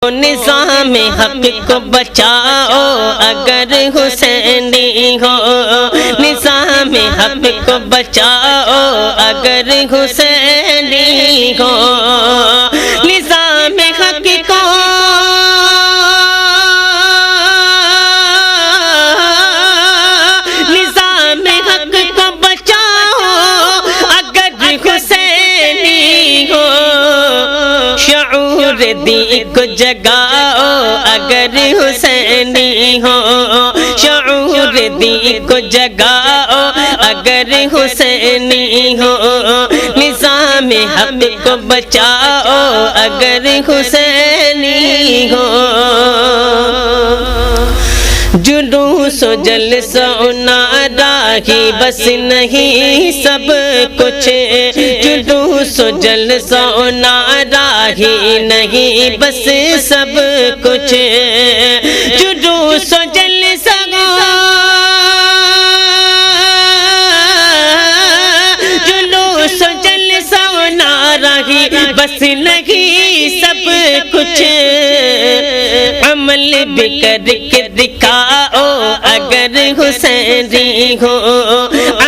نظام حق کو بچاؤ اگر حسینی ہو، نظام حق کو بچاؤ اگر حسینی ہو، نظام حق کو نظام حق کو بچاؤ اگر حسینی ہو، شعور دین کو جگاؤ اگر حسینی ہو، شعور دین کو جگاؤ اگر حسینی ہو، نظام حق کو بچاؤ اگر حسینی ہو۔ جلوس و جلسہ و نعرہ ہی بس نہیں سب کچھ، جلوس و جلسہ و نعرہ ہی نہیں بس سب کچھ، جلوس و جلسہ جلوس و جلسہ و نعرہ ہی بس نہیں سب کچھ، عمل بھی کر کے دکھاؤ اگر حسینی ہو،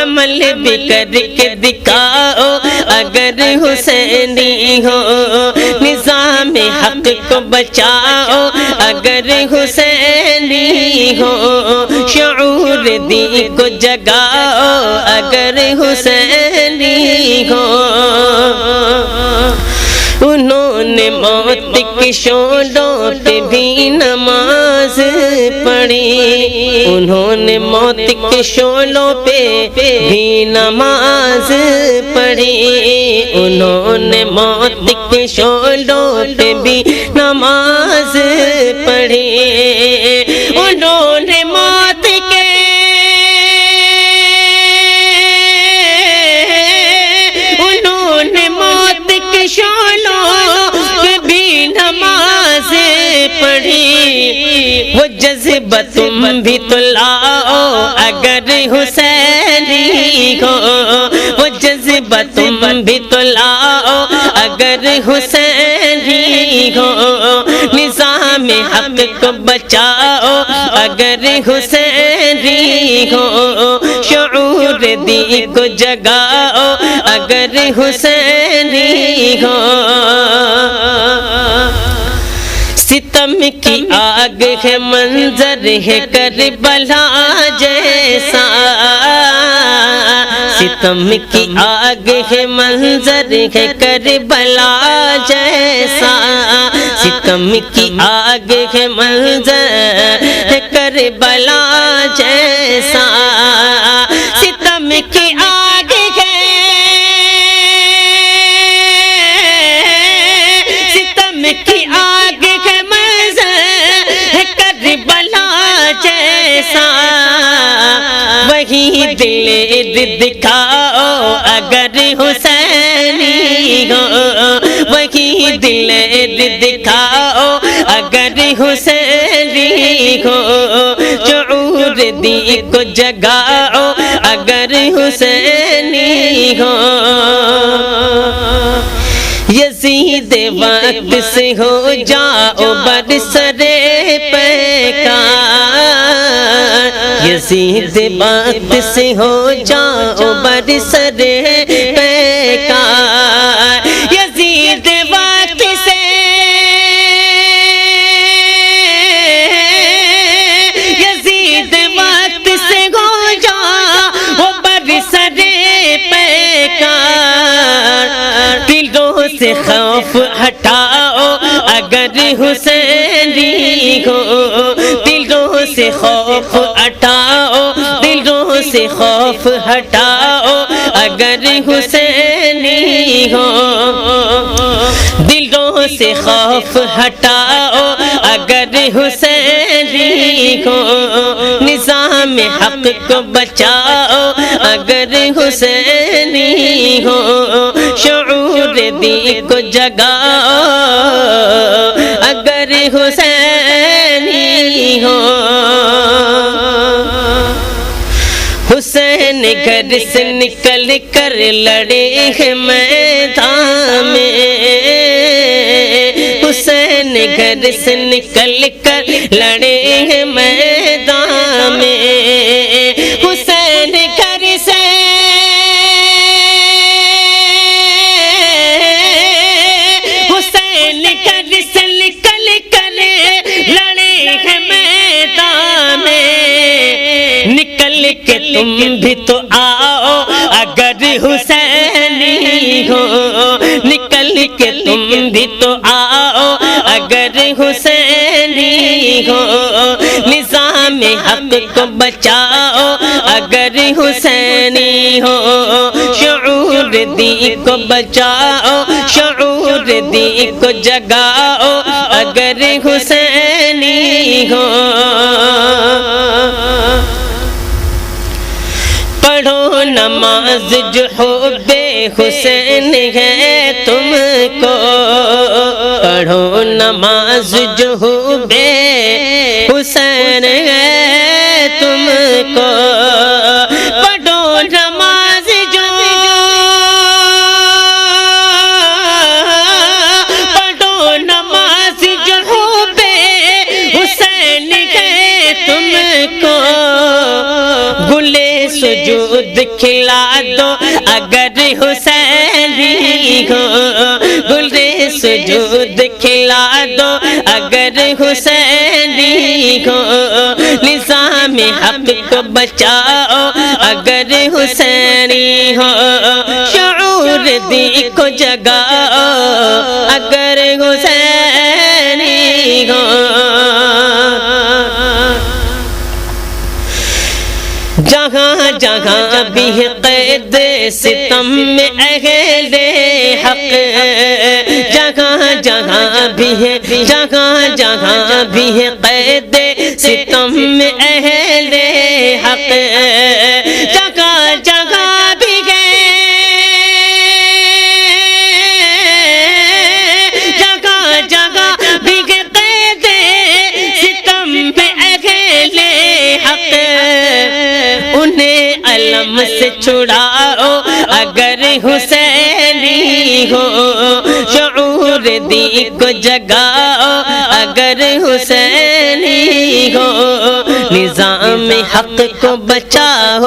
عمل بھی کر کے دکھاؤ اگر حسینی ہو، نظام حق کو بچاؤ اگر حسینی ہو، شعور دین کو جگاؤ اگر حسینی ہو۔ انہوں نے موت کے شعلوں پہ بھی نماز پڑھی، انہوں نے موت کے شعلوں پہ بھی نماز پڑھی، انہوں نے موت کے شعلوں پہ بھی نماز پڑھی، انہوں نے موت کے شعلوں پہ بھی نماز پڑھی، وہ جذبہ تم بھی تو لاؤ اگر حسینی ہو، وہ جذبہ تم بھی تو لاؤ اگر حسینی ہو، نظام حق کو بچاؤ اگر حسینی ہو، شعور دین کو جگاؤ اگر حسینی ہو۔ ستم کی آگ ہے منظر ہے کربلا جیسا، ستم کی آگ ہے منظر ہے کربلا جیسا، ستم کی آگ ہے منظر ہے کربلا جیسا، ستم کی آگ ہے، ستم کی آگ ہے منظر ہے کربلا جیسا، وہی دل دکھاؤ اگر حسینی ہو، وہی دل دکھاؤ اگر حسینی ہو، شعور دین کو جگاؤ اگر حسینی ہو۔ یزید وقت سے ہو جاؤ برسر پیکار، یزید وقت سے ہو جاؤ برسر پیکار، یزید وقت سے یزید وقت سے ہو جاؤ برسر پیکار، دلوں سے خوف ہٹاؤ اگر حسینی ہو، دلوں سے خوف ہٹاؤ، دلوں سے خوف ہٹاؤ اگر حسینی ہو، دلوں سے خوف ہٹاؤ اگر حسینی ہو، نظام حق کو بچاؤ اگر حسینی ہو، شعور دین کو جگاؤ اگر حسینی ہو۔ حسین گھر سے نکل کر لڑے ہیں میدان میں، حسین حسین گھر سے نکل کر لڑے ہیں میدان میں، حسین گھر سے نکل کر لڑے ہیں میدان میں، نکل کے تم بھی تو آؤ اگر حسینی ہو، نکل کے تم بھی تو آؤ اگر حسینی ہو، نظام حق کو بچاؤ اگر حسینی ہو، شعور دین کو بچاؤ، شعور دین کو جگاؤ اگر حسینی ہو، پڑھو نماز جو حب حسین ہے تم کو، پڑھو نماز جو حب حسین ہے تم کو، پڑھو نماز جو، پڑھو نماز جو حب حسین ہے تم کو، گلے سجود کھلا دو اگر حسینی ہو، گلے سجود کھلا دو اگر حسینی ہو، نظام حق کو بچاؤ اگر حسینی ہو، شعور دین کو جگاؤ اگر حسینی ہو، جہاں جہاں بھی ہے قید ستم میں اہل حق، جہاں جہاں بھی ہے، جہاں جہاں بھی ہے قید ستم میں اہل حق، جگہ جگہ بھی ہے، جگہ جگہ بھی ہے قید ستم میں اہل حق، انہیں علم سے چھڑاؤ اگر حسینی ہو، شعور دین کو جگاؤ اگر حسینی ہو، نظام حق کو بچاؤ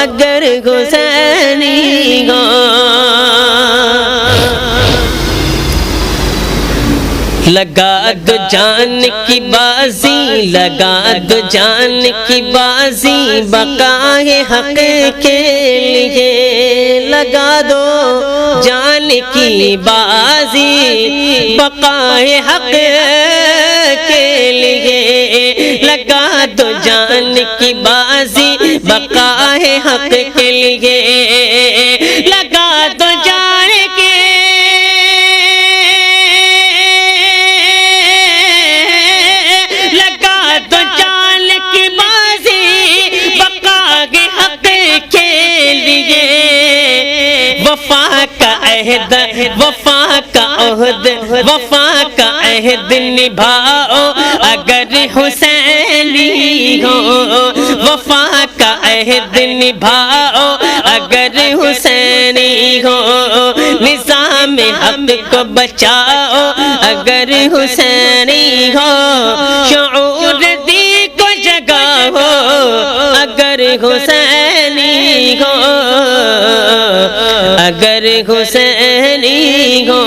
اگر حسینی ہو، لگا دو جان کی بازی، لگا دو جان کی بازی، بقائے حق کے لیے لگا دو جان کی بازی، بقائے حق کے لیے لگا دو جان کی بازی، بقائے حق کے لیے لگا دو جان کے، وفا کا عہد، وفا کا عہد، وفا کا عہد نبھاؤ اگر حسینی ہو، وفا کا عہد نبھاؤ اگر حسینی ہو، نظام حق کو بچاؤ اگر حسینی ہو، شعور دین کو جگاؤ اگر حسینی ہو، اگر حسینی ہو،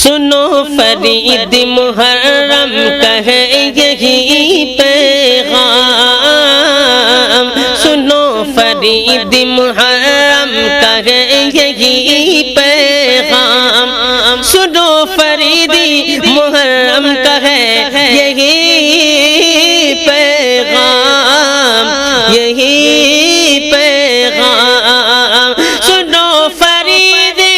سنو فرید محرم کہے یہی پیغام، سنو فرید محرم کہے یہی پیغام، سنو فریدی محرم کہے یہی پیغام، یہی پیغام، سنو فریدی،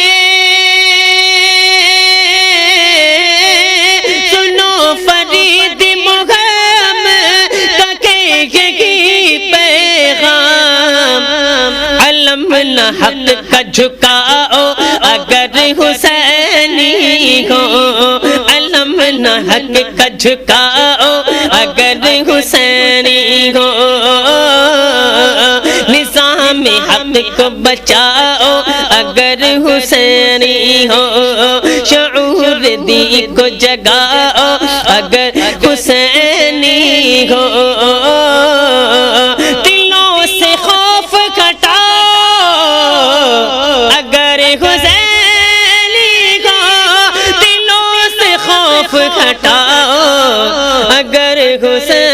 سنو فریدی محرم کہے یہی پیغام، علم نہ حق کا جھکاؤ اگر حسینی ہو، علم نہ حق کا جھکاؤ اگر حسینی ہو، حق کو بچاؤ اگر حسینی ہو، شعور دی کو جگاؤ اگر حسینی ہو، دلوں سے خوف ہٹاؤ اگر حسینی ہو، دلوں سے خوف ہٹاؤ اگر حسینی